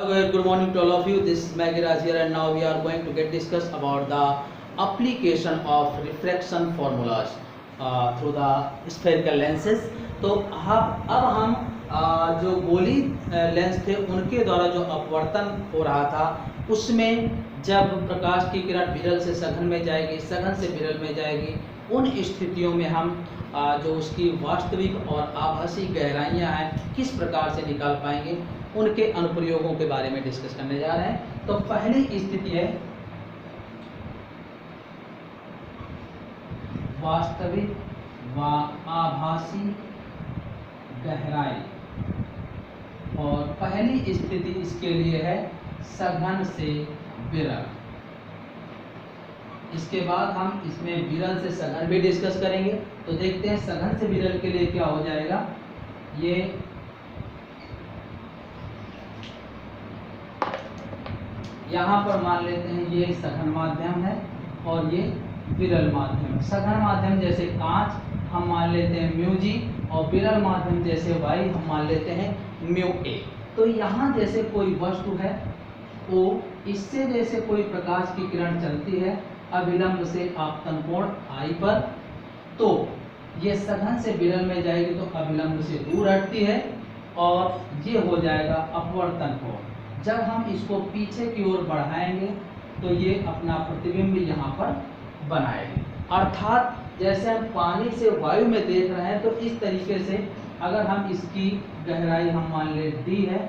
Good morning to all of you. This is Maggie Raj here, and now we are going to get discuss about the application of refraction formulas through the spherical lenses. तो अब हम जो गोली lens थे उनके द्वारा जो अपवर्तन हो रहा था उसमें जब प्रकाश की किरण विरल से सघन में जाएगी, सघन से विरल में जाएगी, उन स्थितियों में हम जो उसकी वास्तविक और आभासी गहराइयाँ हैं किस प्रकार से निकाल पाएंगे, उनके अनुप्रयोगों के बारे में डिस्कस करने जा रहे हैं। तो पहली स्थिति है वास्तविक व आभासी गहराई, और पहली स्थिति इसके लिए है सघन से विरल। इसके बाद हम इसमें विरल से सघन भी डिस्कस करेंगे। तो देखते हैं सघन से विरल के लिए क्या हो जाएगा। ये यहाँ पर मान लेते हैं ये सघन माध्यम है और ये विरल माध्यम है। सघन माध्यम जैसे कांच हम मान लेते हैं म्यू जी, और विरल माध्यम जैसे वाई हम मान लेते हैं म्यू ए। तो यहाँ जैसे कोई वस्तु है वो इससे जैसे कोई प्रकाश की किरण चलती है अविलंब से आपतन कोण आई पर, तो ये सघन से विरल में जाएगी तो अविलंब से दूर हटती है और ये हो जाएगा अपवर्तन कोण। जब हम इसको पीछे की ओर बढ़ाएंगे तो ये अपना प्रतिबिंब यहाँ पर बनाएगी। अर्थात जैसे हम पानी से वायु में देख रहे हैं तो इस तरीके से अगर हम इसकी गहराई हम मान ले डी है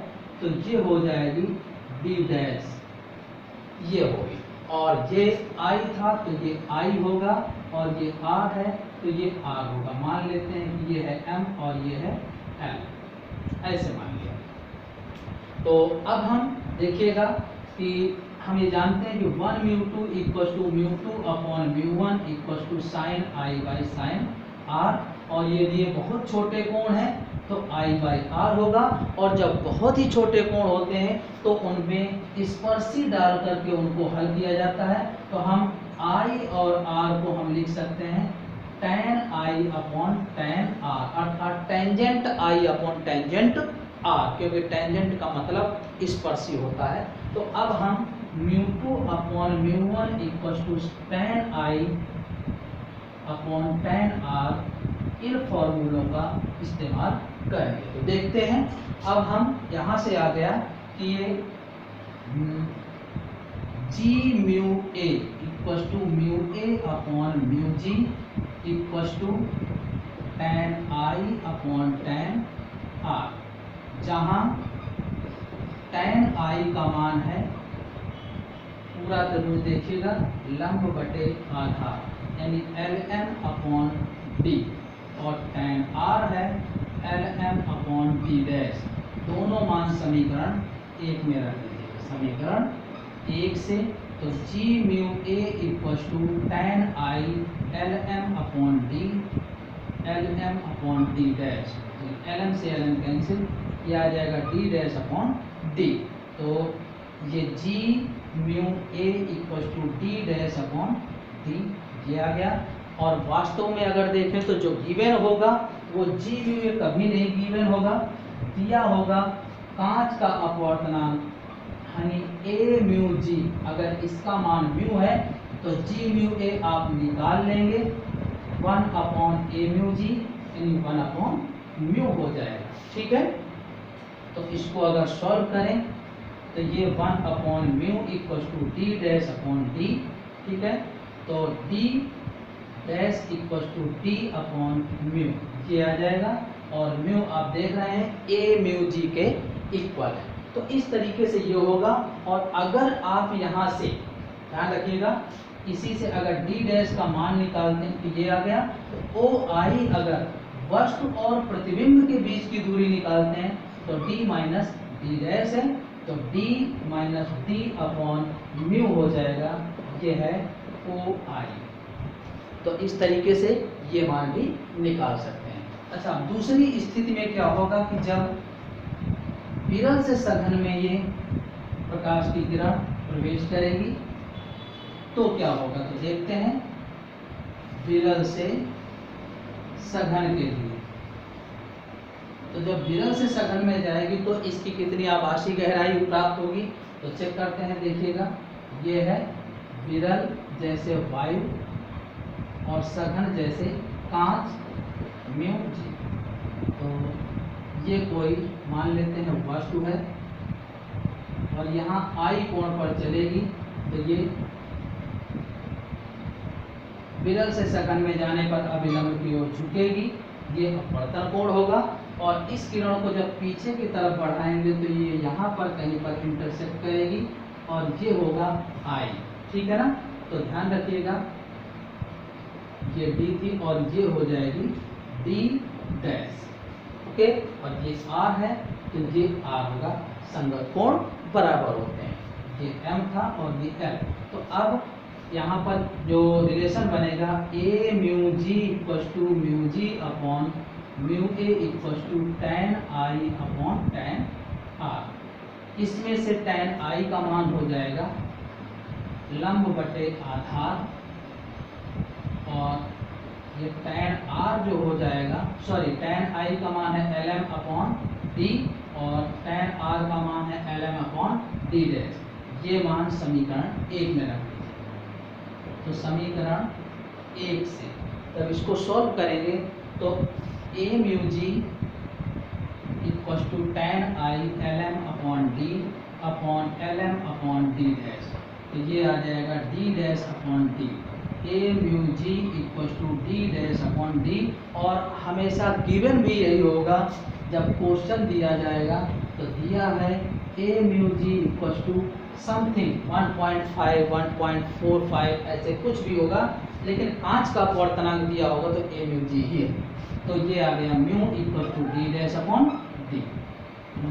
तो ये हो जाएगी डी डैश, ये होगी, और ये आई था तो ये आई होगा, और ये आर है तो ये आर होगा। मान लेते हैं कि ये है एम और ये है एल, ऐसे मान लिया। तो अब हम देखिएगा कि हम ये जानते हैं कि 1 mu two equal to mu two upon mu one equal to sine i by sine r, और ये दिए बहुत छोटे कोण हैं तो आई बाई आर होगा। और जब बहुत ही छोटे कोण होते हैं तो उनमें स्पर्शी डाल करके उनको हल किया जाता है। तो हम आई और आर को हम लिख सकते हैं tan i upon tan r, अर्थात tangent i upon tangent r, क्योंकि टेंजेंट का मतलब स्पर्शी होता है। तो अब हम mu two upon mu one equal to tan i upon tan r इन फॉर्मूलों का इस्तेमाल करेंगे। तो देखते हैं अब हम यहाँ से आ गया कि ये g mu a equal to mu a upon mu g equal to tan i upon tan r, जहाँ tan आई का मान है पूरा त्रिभुज देखिएगा लंब बटे आधार, यानी Lm अपॉन डी, और tan r है Lm अपॉन d डैश। दोनों मान समीकरण एक में रख दीजिएगा, समीकरण एक से। तो g mu a equal to tan i Lm upon d, Lm upon d dash, Lm से Lm कैंसिल, ये आ जाएगा d डैश अपॉन d। तो ये g mu a equal to d dash upon d, ये आ गया। और वास्तव में अगर देखें तो जो गिवन होगा वो जी म्यू ए कभी नहीं गिवन होगा, दिया होगा कांच का अपवर्तनांक यानी ए म्यू जी। अगर इसका मान म्यू है तो जी म्यू ए आप निकाल लेंगे, 1 अपॉन ए म्यू जी यानी 1 अपॉन म्यू हो जाएगा। ठीक है, तो इसको अगर सॉल्व करें तो ये 1 upon mu equal to d dash upon d. ठीक है, तो d dash equal to d upon mu, ये आ जाएगा, और म्यू आप देख रहे हैं ए म्यू जी के इक्वल है। तो इस तरीके से ये होगा। और अगर आप यहाँ से ध्यान रखिएगा, इसी से अगर डी डैश का मान निकालते हैं तो ये आ गया। तो ओ आई अगर वस्तु और प्रतिबिंब के बीच की दूरी निकालते हैं तो डी माइनस डी डैश है, तो D minus D upon mu हो जाएगा, ये है ओ आई। तो इस तरीके से ये मान भी निकाल सकते हैं। अच्छा, दूसरी स्थिति में क्या होगा कि जब विरल से सघन में ये प्रकाश की किरण प्रवेश करेगी तो क्या होगा। तो देखते हैं विरल से सघन के लिए तो जब विरल से सघन में जाएगी तो इसकी कितनी आभासी गहराई प्राप्त होगी, तो चेक करते हैं। देखिएगा, ये है विरल जैसे वायु और सघन जैसे कांच म्यू जी। तो ये कोई मान लेते हैं वस्तु है और यहाँ आई कोण पर चलेगी, तो ये विरल से सघन में जाने पर अभिलंब की ओर झुकेगी, ये अपवर्तन कोण होगा। और इस किरण को जब पीछे की तरफ बढ़ाएंगे तो ये यहाँ पर कहीं पर इंटरसेक्ट करेगी और ये होगा आई, ठीक है ना। तो ध्यान रखिएगा, ये डी थी और ये हो जाएगी डी डैश, ओके। और ये आर है तो ये आर होगा, संगत कोण बराबर होते हैं। ये एम था और ये एल। तो अब यहाँ पर जो रिलेशन बनेगा a mu g equal to mu g upon mu a equal to tan i upon tan r. इसमें से tan आई का मान हो जाएगा लंब बटे आधार, और ये tan आर जो हो जाएगा, सॉरी tan आई का मान है lm अपॉन डी और tan आर का मान है lm अपॉन डी डैश। ये मान समीकरण 1 में रख दीजिए। तो समीकरण 1 से तब इसको सॉल्व करेंगे तो a mu g equal to tan i lm upon d upon lm upon d dash. तो ये आ जाएगा d dash upon d, a mu g equal to d dash upon d. और हमेशा गिवन भी यही होगा, जब क्वेश्चन दिया जाएगा तो दिया है a mu g equal to something 1.5 1.45 ऐसे कुछ भी होगा, लेकिन कांच का अपवर्तनांक दिया होगा तो ए म्यू जी ही है। तो ये आ गया mu equal to d dash upon d,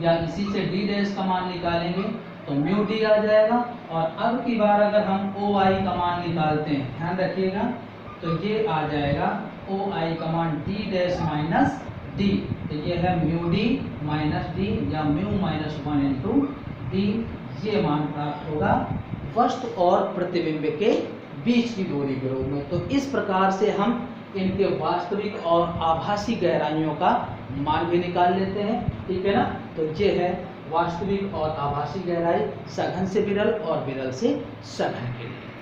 या इसी से डी डैश का मान निकालेंगे तो म्यू डी आ जाएगा। और अब की बार अगर हम ओ आई का मान निकालते हैं, ध्यान रखिएगा, तो ये आ जाएगा ओ आई का मान डी डैश माइनस डी। तो ये है म्यू डी माइनस डी या म्यू माइनस 1 इंटू डी। ये मान प्राप्त होगा वस्तु और प्रतिबिंब के बीच की दूरी के रूप में। तो इस प्रकार से हम इनके वास्तविक और आभासी गहराइयों का मान भी निकाल लेते हैं, ठीक है ना। तो ये है वास्तविक और आभासी गहराई सघन से विरल और विरल से सघन के लिए।